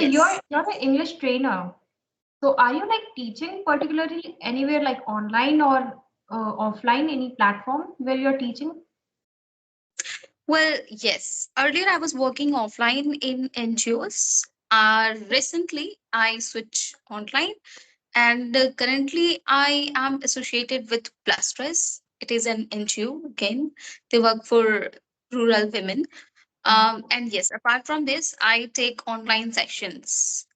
So you're Yes. you're an English trainer. So are you like teaching particularly anywhere like online or offline, any platform where you're teaching? Well, yes. Earlier, I was working offline in NGOs. Recently, I switched online, and currently, I am associated with Plus Stress. It is an NGO again. They work for rural women. And yes, apart from this, I take online sessions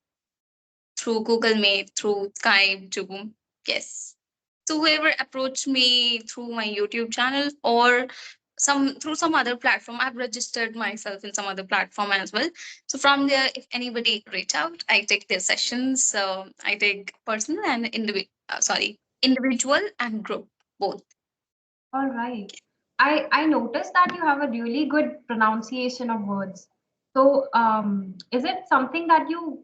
through Google Meet, through Skype, Zoom. Yes. So whoever approached me through my YouTube channel or some other platform, I've registered myself in some other platform as well. So from there, if anybody reach out, I take their sessions. So I take personal and individual and group both. All right. I noticed that you have a really good pronunciation of words. So, is it something that you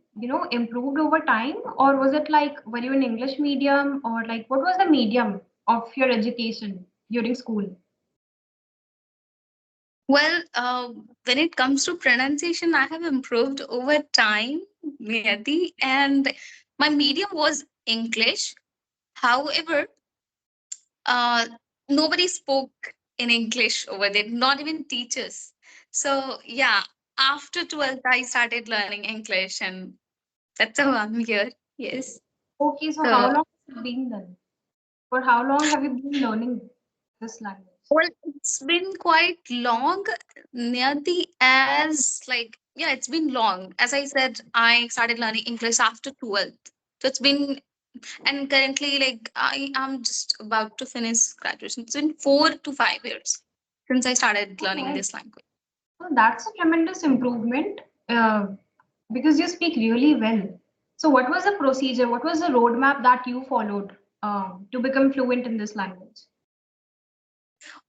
improved over time, or was it like were you in English medium, or like what was the medium of your education during school? Well, when it comes to pronunciation, I have improved over time, Niyati, and my medium was English. However, uh, nobody spoke in English over there, not even teachers. So, yeah, after 12th, I started learning English, and that's how I'm here. Yes. Okay, so how So, long has it been then? For how long have you been learning this language? well, it's been quite long, near the as like, yeah, it's been long. As I said, I started learning English after 12th. So it's been, and currently, like, I am just about to finish graduation. It's been 4 to 5 years since I started All learning right. this language. So that's a tremendous improvement because you speak really well. So, what was the procedure? What was the roadmap that you followed to become fluent in this language?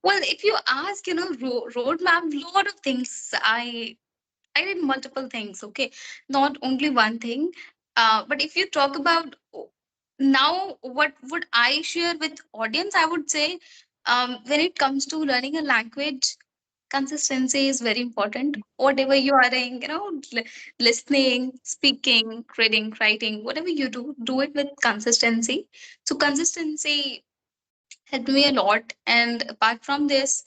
Well, if you ask, roadmap, lot of things. I did multiple things. Okay, not only one thing. But if you talk about now, what would I share with audience? I would say, when it comes to learning a language, consistency is very important. Whatever you are doing, listening, speaking, reading, writing, whatever you do, do it with consistency. So consistency helped me a lot. And apart from this,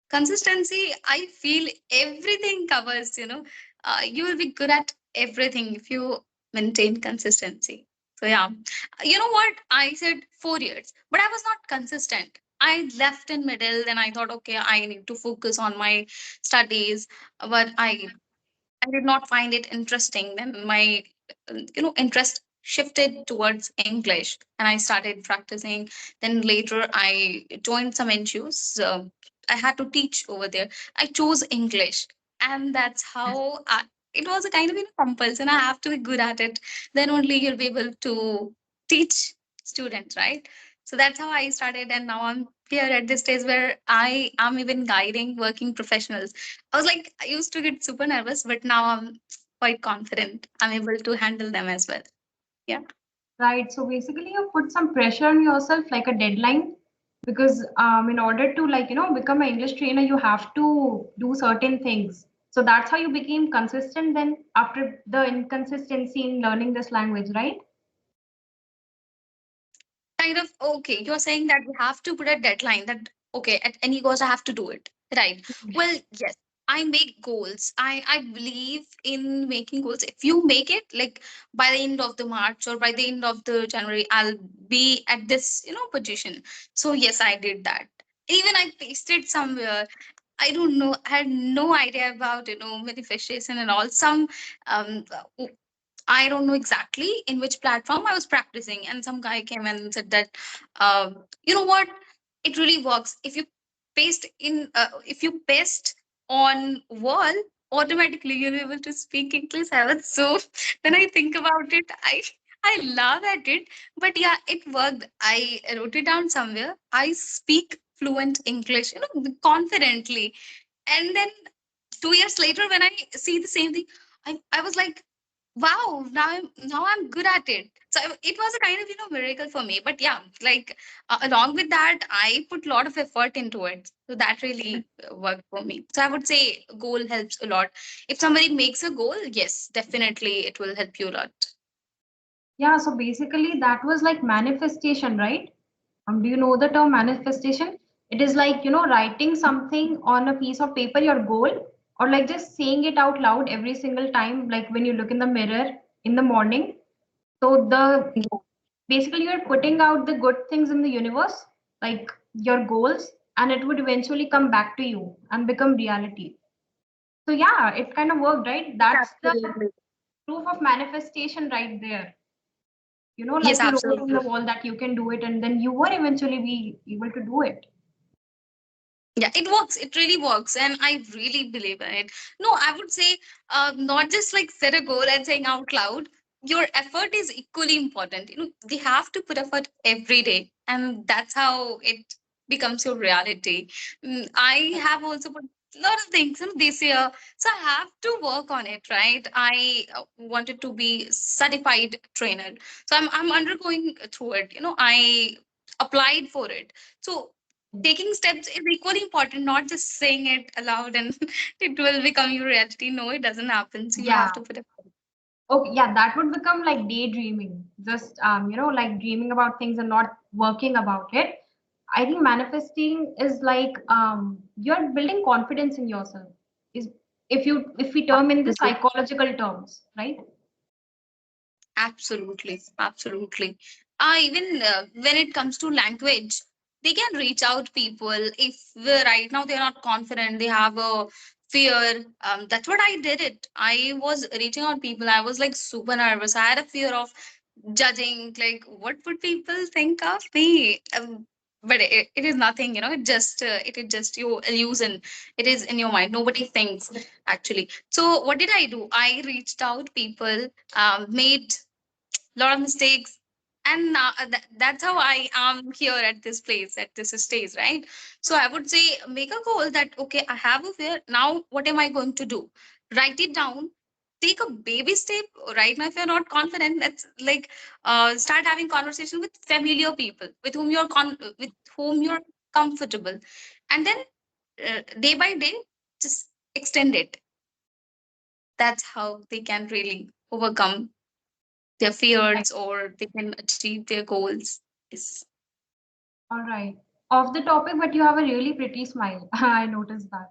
consistency, I feel everything covers, you will be good at everything if you maintain consistency. So, yeah, you know what? I said 4 years, but I was not consistent. I left in middle, then I thought, okay, I need to focus on my studies, but I did not find it interesting. Then my, interest shifted towards English, and I started practicing. Then later, I joined some NGOs. I had to teach over there. I chose English, and that's how it was a kind of compulsion. I have to be good at it. Then only you'll be able to teach students, right? So that's how I started, and now I'm here at this stage where I am even guiding working professionals. I was like, I used to get super nervous, but now I'm quite confident. I'm able to handle them as well. Yeah. Right. So basically, you put some pressure on yourself, like a deadline, because in order to become an English trainer, you have to do certain things. So that's how you became consistent. Then after the inconsistency in learning this language, right? Kind of, okay, you're saying that we have to put a deadline that, okay, at any cost, I have to do it. Right. Well, yes. I make goals. I believe in making goals. If you make it like by the end of the March or by the end of the January, I'll be at this, position. So yes, I did that. Even I pasted somewhere. I don't know. I had no idea about manifestation and all. Um I don't know exactly in which platform I was practicing, and some guy came and said that, you know what, it really works if you paste on wall, automatically you'll be able to speak English. I was so when I think about it, I laugh at it, but yeah, it worked. I wrote it down somewhere. I speak fluent English, confidently, and then 2 years later, when I see the same thing, I was like, wow, now I'm good at it. So it was a kind of miracle for me. But yeah, like along with that, I put a lot of effort into it, so that really worked for me. So I would say goal helps a lot. If somebody makes a goal, yes, definitely it will help you a lot. Yeah, so basically that was like manifestation, right? Do you know the term manifestation? It is like, writing something on a piece of paper, your goal, or like just saying it out loud every single time, like when you look in the mirror in the morning. So the basically you're putting out the good things in the universe, like your goals, and it would eventually come back to you and become reality. So yeah, it kind of worked, right? Yes, That's the absolutely. proof of manifestation right there. Yes, Like you wrote on the absolutely. wall that you can do it, and then you were eventually be able to do it. Yeah, it works. It really works, and I really believe in it. No, I would say, not just like set a goal and saying out loud. Your effort is equally important. They have to put effort every day, and that's how it becomes your reality. I have also put a lot of things in this year, so I have to work on it. Right? I wanted to be certified trainer, so I'm undergoing through it. I applied for it. So taking steps is equally important, not just saying it aloud and it will become your reality. No, it doesn't happen. So you have Yeah. to put it. Okay, yeah, that would become like daydreaming, just like dreaming about things and not working about it. I think manifesting is like you're building confidence in yourself. Is if we term in the psychological terms, right? Absolutely, absolutely. Even when it comes to language, they can reach out people if right now they're not confident, they have a fear. That's what I did it. I was reaching out people. I was like super nervous. I had a fear of judging, like what would people think of me. But it is nothing, it is just your illusion. It is in your mind. Nobody thinks actually. So what did I do? I reached out people, made lot of mistakes, and that's how I am here at this place, at this stage, right? So I would say make a goal that okay, I have a fear. Now what am I going to do? Write it down, take a baby step. Right now if you're not confident, let's like start having conversation with familiar people with whom with whom you're comfortable, and then day by day just extend it. That's how they can really overcome their fears or they can achieve their goals. Yes. All right. Off the topic, but you have a really pretty smile. I noticed that.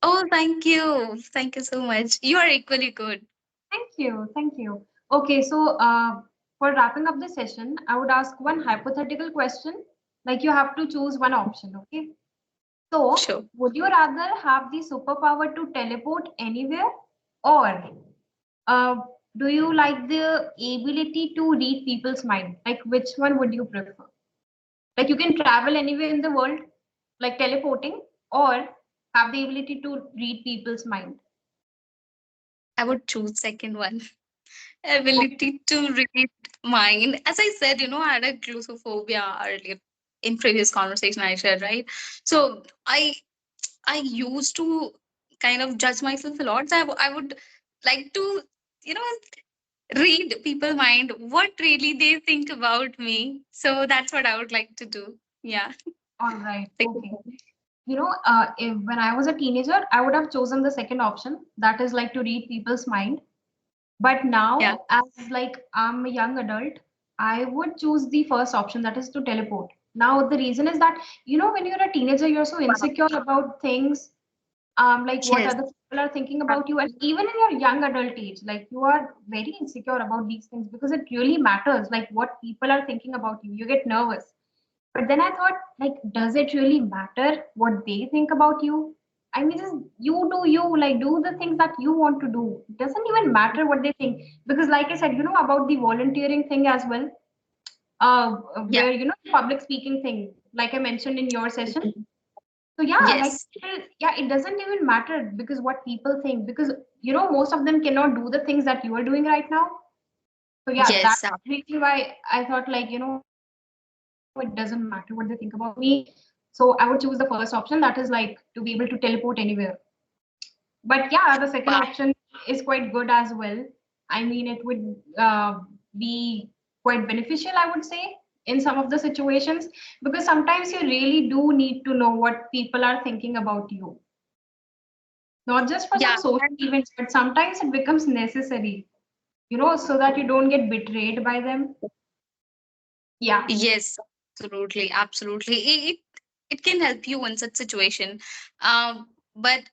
Oh, thank you. Thank you so much. You are equally good. Thank you. Thank you. Okay, so for wrapping up the session, I would ask one hypothetical question. Like you have to choose one option, okay? So, Sure. would you rather have the superpower to teleport anywhere, or uh, do you like the ability to read people's mind? Like, which one would you prefer? Like, you can travel anywhere in the world, like teleporting, or have the ability to read people's mind. I would choose second one. Okay. Ability to read mind. As I said, I had a glossophobia earlier in previous conversation I shared, right? So I used to kind of judge myself a lot. So I would like to, you know, read people mind, what really they think about me. So that's what I would like to do. Yeah. All right. Second Okay. one. When I was a teenager, I would have chosen the second option, that is like to read people's mind. But Yeah. now, as like I'm a young adult, I would choose the first option, that is to teleport. Now, the reason is that, when you're a teenager, you're so Wow. insecure about things, like what Yes. other people are thinking about you. And even in your young adult age, like you are very insecure about these things because it really matters, like what people are thinking about you. You get nervous. But then I thought, like, does it really matter what they think about you? I mean, just you do you, like, do the things that you want to do. It doesn't even matter what they think. Because, like I said, about the volunteering thing as well, Yeah. where, public speaking thing, like I mentioned in your session. So, yeah, like, Yes. yeah, it doesn't even matter because what people think, because, most of them cannot do the things that you are doing right now. So, yeah, that's Yes. the reason why I thought, like, it doesn't matter what they think about me. So I would choose the first option, that is like to be able to teleport anywhere. But yeah, the second Wow. option is quite good as well. I mean, it would be quite beneficial, I would say, in some of the situations, because sometimes you really do need to know what people are thinking about you, not just for some Yeah. social And events, but sometimes it becomes necessary, so that you don't get betrayed by them. Yeah, yes, absolutely, absolutely. It can help you in such situation. But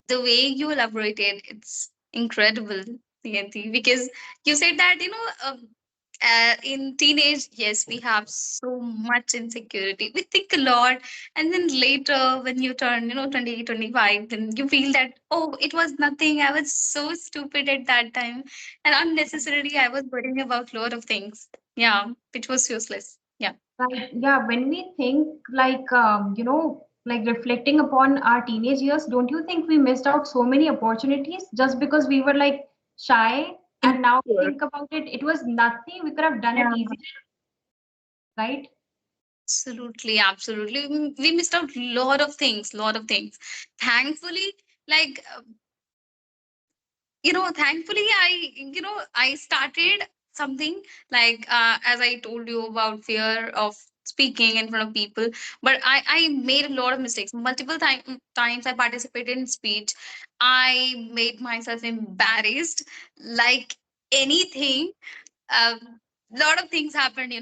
the way you elaborated, it's incredible, Niyanti, because you said that, in teenage, yes, we have so much insecurity. We think a lot, and then later, when you turn, 20, 25, then you feel that, oh, it was nothing. I was so stupid at that time, and unnecessarily, I was worrying about a lot of things. Yeah, which was useless. Yeah. right. Yeah, when we think like, like reflecting upon our teenage years, don't you think we missed out so many opportunities just because we were like shy? And now Insecure. think about it, it was nothing. We could have done it Yeah. easily, right? Absolutely, absolutely. We missed out lot of things, lot of things. Thankfully, like thankfully, I started something like, as I told you about fear of speaking in front of people, but I made a lot of mistakes. Multiple times I participated in speech. I made myself embarrassed like anything. A lot of things happened,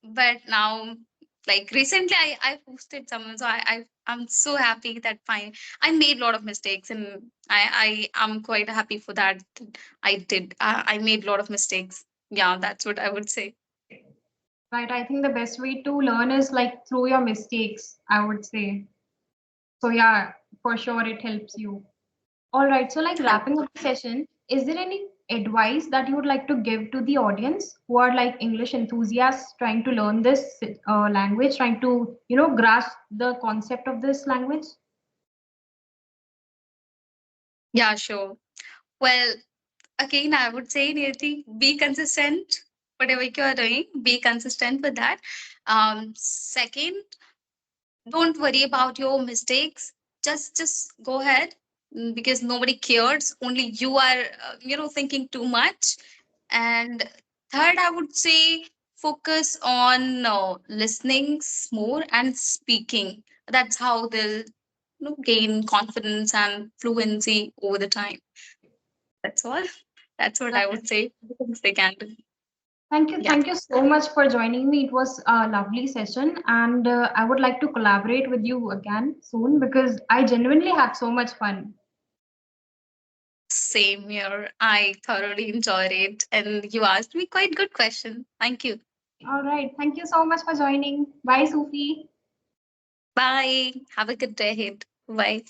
but now, like recently, I posted someone, so I'm so happy that fine, I made a lot of mistakes, and I am quite happy for that. I did, I made a lot of mistakes. Yeah, that's what I would say. Right. I think the best way to learn is like through your mistakes, I would say. So yeah, for sure it helps you. All right. So like Ab- wrapping up the session, is there any advice that you would like to give to the audience who are like English enthusiasts trying to learn this language, trying to, grasp the concept of this language? yeah, sure. Well, again, I would say, Nirti, be consistent. Whatever you are doing, be consistent with that. Second, don't worry about your mistakes. Just go ahead, because nobody cares. Only you are, thinking too much. And third, I would say, focus on listening more and speaking. That's how they'll, gain confidence and fluency over the time. That's all. That's what I Right. would say. Things they can do. Thank you. Yeah. Thank you so much for joining me. It was a lovely session, and I would like to collaborate with you again soon because I genuinely had so much fun. Same here. I thoroughly enjoyed it, and you asked me quite good question. Thank you. All right. Thank you so much for joining. Bye, Sufi. Bye. Have a good day ahead. Bye.